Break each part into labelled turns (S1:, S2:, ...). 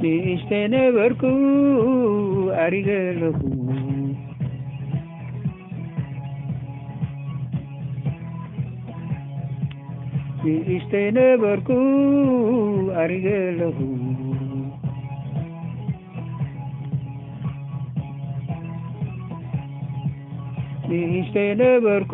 S1: ንእሽተነበርኩ ኣሪገለኹ ንእሽተነበርኩ ኣሪገለኹ ንእሽተነበርኩ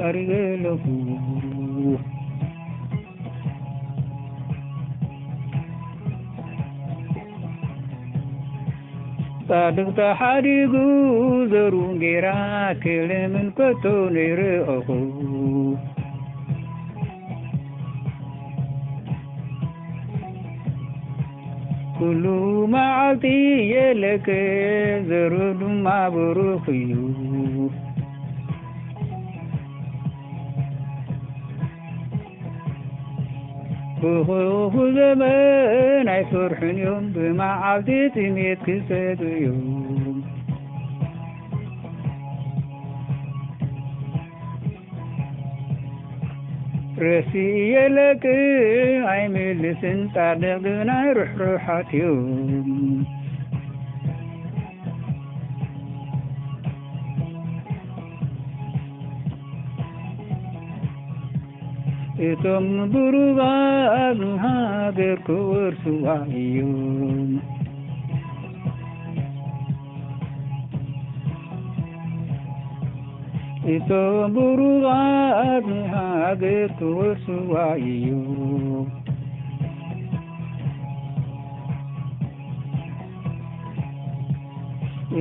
S1: ኣሪገለኹ ጻድቕ ተሓዲጉ ዘሩ ጌራ ክልምን ከቶ ነይርአኹ ኩሉ መዓልቲ የለከ ዘሩ ድማ ብሩኽ እዩ ብኽፉ ዘመን ኣይፈርሑን እዮም ብመዓልቲ ጥሜት ክሰት እዮም ረሲየለክ ኣይምልስን ጻድቕ ግና ርሕሩሓት እዮም እቶም ብሩኻት ሃገር ክወርሱዋ እዮም እቶም ብሩኻት ሃገር ክወርሱዋ እዮም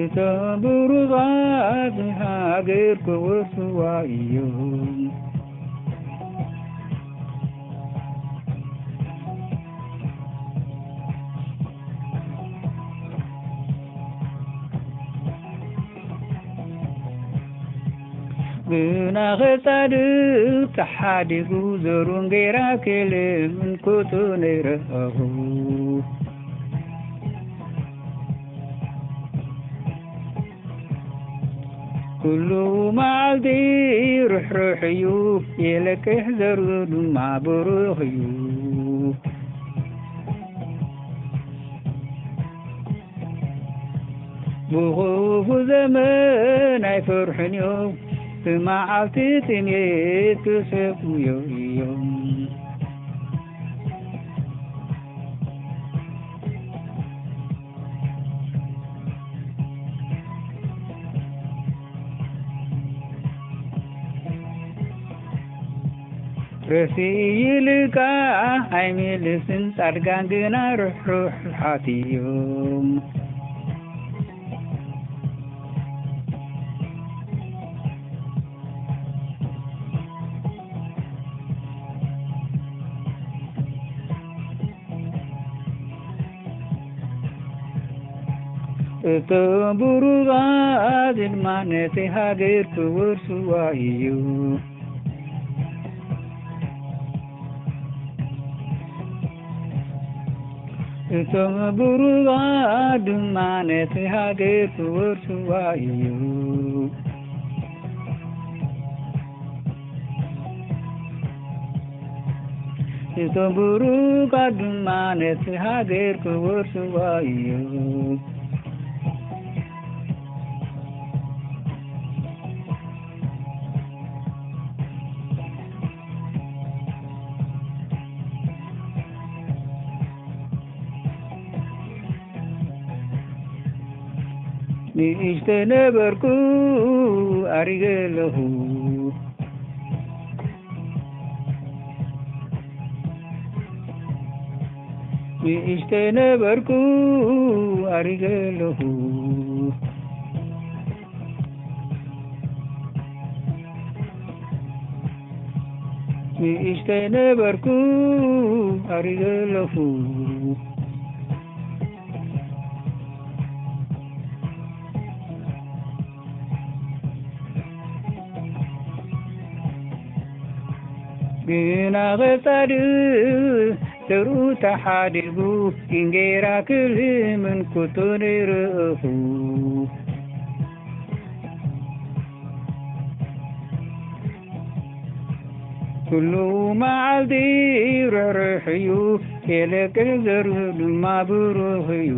S1: እቶም ብሩኻት ሃገር ክወርሱዋ እዮም ግና ኸጻድቕ ተሓዲጉ ዘሩን ጌራ ክልምን ኮቶ ነይረአኹ ኩሉ መዓልቲ ርሕሩሕ እዩ የለክሕ ዘሩ ድማ ብሩኽ እዩ ብኽፉ ዘመን ኣይፈርሑን እዮም ብመዓልቲ ጥሜት ክሰትዩ እዮም ረሲይልካ ኣይምልስን ጻድቃን ግና ርሕሩሓት እዮም እቶም ብሩኻት ድማ ነቲ ሃገር ክወርሱዋ እዮም እቶም ብሩኻት ድማ ነቲ ሃገር ክወርሱዋ እዮም እቶም ብሩኻት ድማ ነቲ ሃገር ክወርሱዋ እዮም ንእሽተነበርኩ ኣሪገለኹ ንእሽተነበርኩ ኣሪገለኹ ንእሽተነበርኩ ኣሪገለኹ ግና ኸጻድቕ ዘሩ ተሓዲጉ ጌራ ክልምን ኮቶ ነይረአኹ ኩሉ መዓልቲ ርሕሩሕ እዩ የለቅህ ዘሩ ድማ ብሩህ እዩ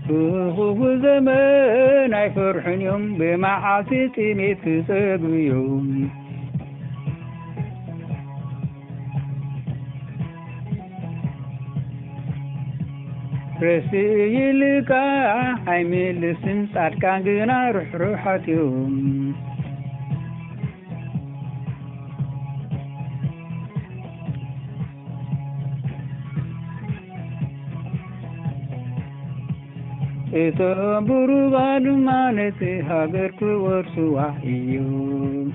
S1: ብኽፉ ዘመን ኣይፈርሑን እዮም ብመዓልቲ ጥሜት ክጸግቡ እዮም ረስይልካ ኣይምልስን ጻድቃን ግና ርሕሩሓት እዮም እቶም ብሩባን ድማ ነቲ ሃገር ክወርሱዋ እዮም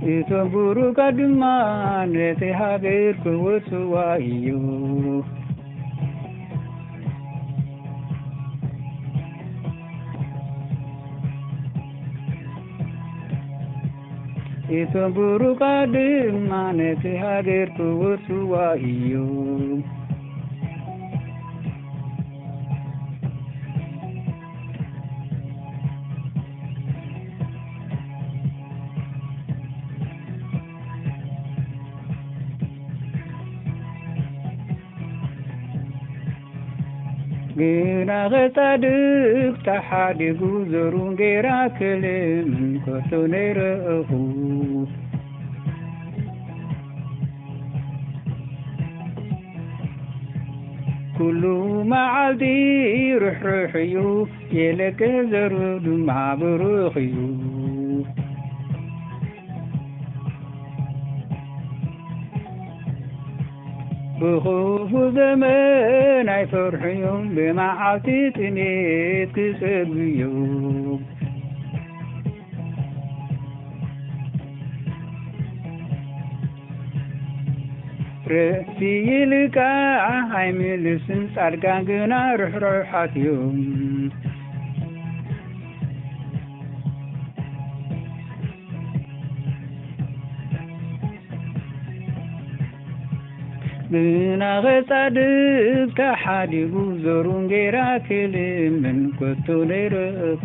S1: እቶም ብሩካን ድማ ነቲ ሃገር ክወርሱዋ እዮም እቶም ብሩካን ድማ ነቲ ሃገር ክወርሱዋ እዮም ግና ኸጻድቕ ተሓዲጉ ዘሩን ጌራ ክልምን ከቶ ነይረአኹ ኩሉ መዓልቲ ርሕሩሕ እዩ የለቅህ ዘሩ ድማ ብሩኽ እዩ ብኽፉ ዘመን ኣይፈርሑን እዮም ብመዓልቲ ጥሜት ክጸግቡ እዮም ረስይልካ ኣይምልስን ጻድቃን ግና ርሕሩሓት እዮም ግና ኸጻድቕ ተሓዲጉ ዘሩን ጌራ ክልምን ከቶ ነይረአኹ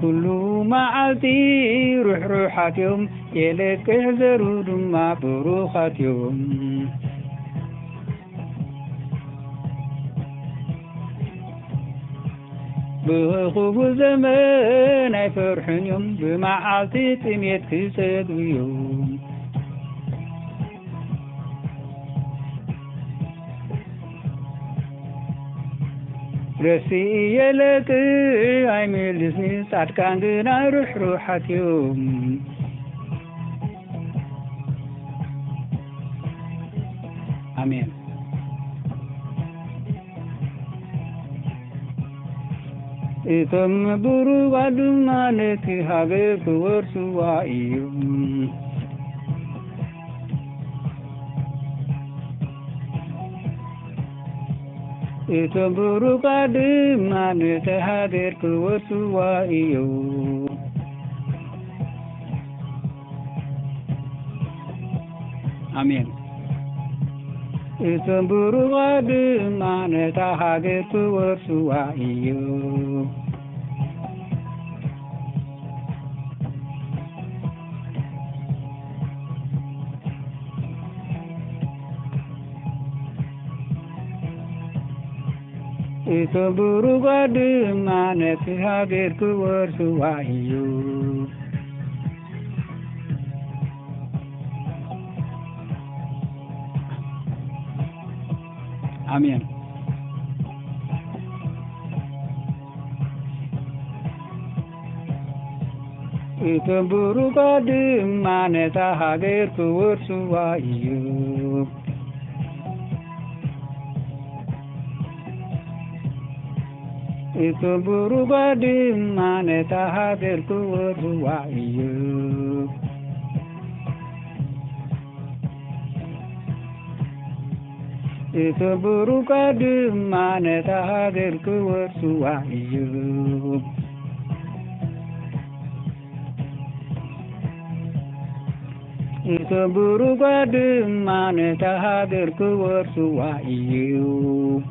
S1: ኩሉ መዓልቲ ርሕሩሓት እዮም የለቅህ ዘሩ ድማ ብሩኻት እዮም ብኽፉ ዘመን ኣይፈርሑን እዮም ብመዓልቲ ጥሜት ክጸግቡ እዮም ረስይ የለቅህ ኣይምልስን ጻድቃን ግና ርሕሩሓት እዮም አሜን እቶም ብሩካን ድማ ነቲ ሃገር ክወርሱዋ እዮም እቶም ብሩካን ድማ ነቲ ሃገር ክወርሱዋ እዮም አሜን እቶም ብሩካን ድማ ነቲ ሃገር ክወርሱዋ እዮም እቶም ብሩካን ድማ ነቲ ሃገር ክወርሱዋ እዮም አሜን እቶም ብሩካን ድማ ነቲ ሃገር ክወርሱዋ እዮም እቶም ብሩካን ድማ ነቲ ሃገር ክወርሱዋ እዮም እቶም ብሩካን ድማ ነቲ ሃገር ክወርሱዋ እዮም Ituburu gadum mane tahadir kuwarsu wa iyu.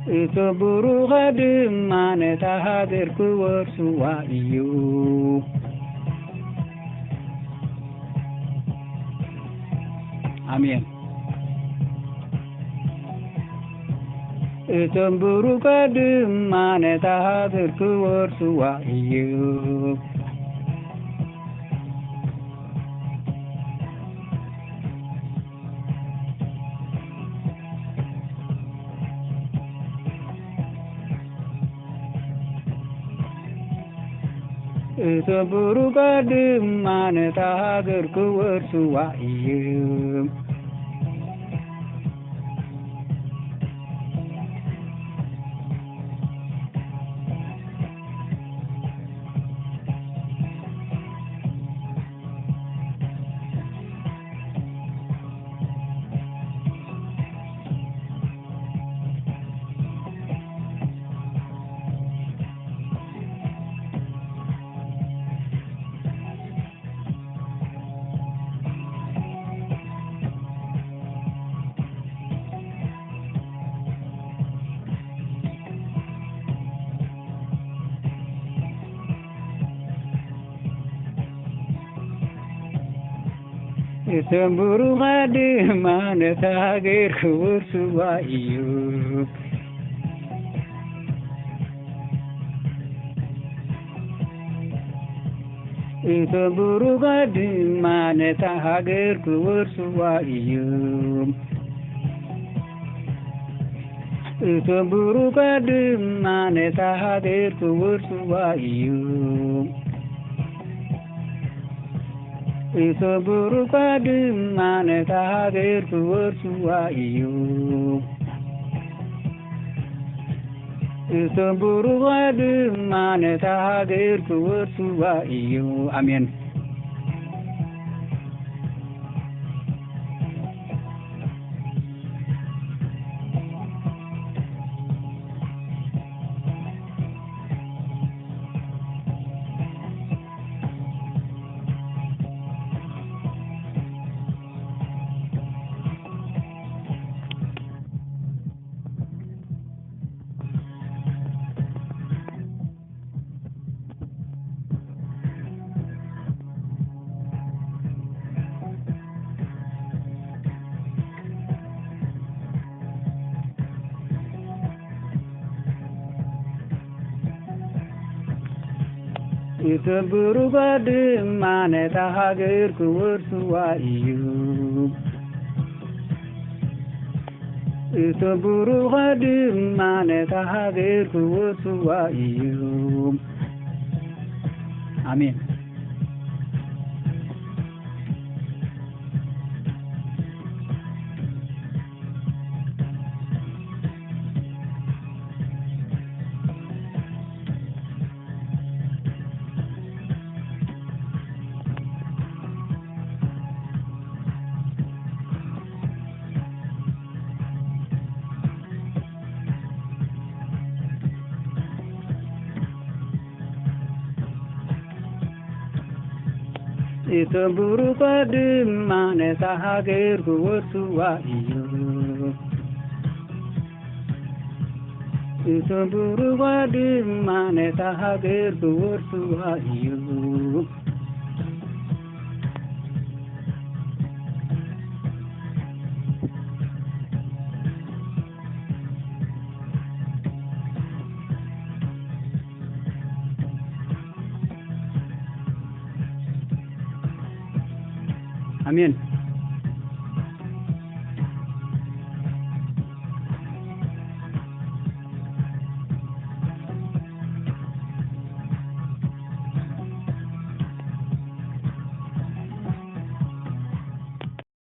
S1: Ituburu gadum mane tahadir kuwarsu wa iyu. Amin. Ituburu gadum mane tahadir kuwarsu wa iyu. Ituburu gadum mane tahadir kuwarsu wa iyu. Ituburu gadum mane tahadir kuwarsu wa iyu. Ituburu gadum mane tahadir kuwarsu wa iyu. Ituburu gadum mane tahadir kuwarsu wa iyu. Ituburu gadum mane tahadir kuwarsu wa iyu. Ituburu gadum mane tahadir kuwarsu wa iyu. Amin. Ituburu gadum mane tahadir kuwarsu wa iyu. Ituburu gadum mane tahadir kuwarsu wa iyu. Amin. Ituburu gadum mane tahadir kuwarsu wa iyu. Ituburu gadum mane tahadir kuwarsu wa iyu. Amin.